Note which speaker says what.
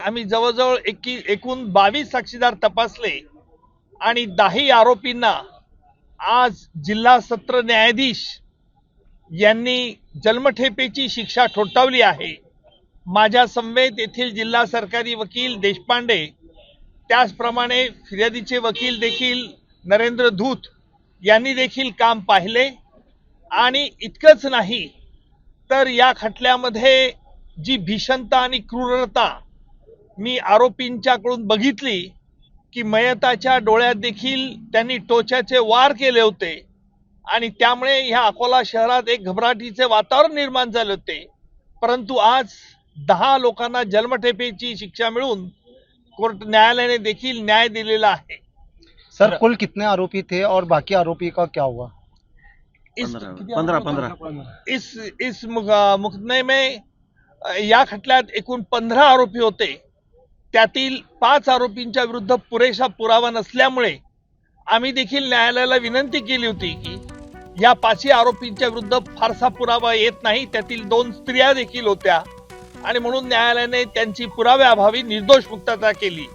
Speaker 1: आम्ही जवळजवळ एकूण 22 साक्षीदार तपासले आणि 10 आरोपींना आज जिल्हा सत्र न्यायाधीश यांनी जन्मठेपेची शिक्षा ठोठावली आहे। माझ्या समवेत येथील जिल्हा सरकारी वकील देशपांडे, त्याचप्रमाणे फिर्यादीचे वकील देखील नरेंद्र धूत यांनी देखील काम पाहिले आणि इतकंच नाही तर या खटल्यामध्ये जी भीषणता आणि क्रूरता मी आरोपींच्याकडून बघितली की मयताच्या डोळ्यात देखील त्यांनी टोचाचे वार केले होते आणि त्यामुळे ह्या अकोला शहरात एक घबराटीचे वातावरण निर्माण झाले होते। परंतु आज 10 लोकांना जन्मठेपेची शिक्षा मिळून कोर्ट न्यायालयाने देखील न्याय दिलेला आहे।
Speaker 2: सर कुल कितने आरोपी थे और बाकी आरोपी का क्या हुआ?
Speaker 1: 15 इस मुकदमे में या खटल्यात एकूण 15 आरोपी होते। त्यातील 5 आरोपींच्या विरुद्ध पुरेसा पुरावा नसल्यामुळे आम्ही देखील न्यायालयाला विनंती केली होती की या 5 आरोपींच्या विरुद्ध फारसा पुरावा येत नाही, त्यातील 2 स्त्रिया देखील होत्या आणि म्हणून न्यायालयाने त्यांची पुराव्याअभावी निर्दोष मुक्तता केली।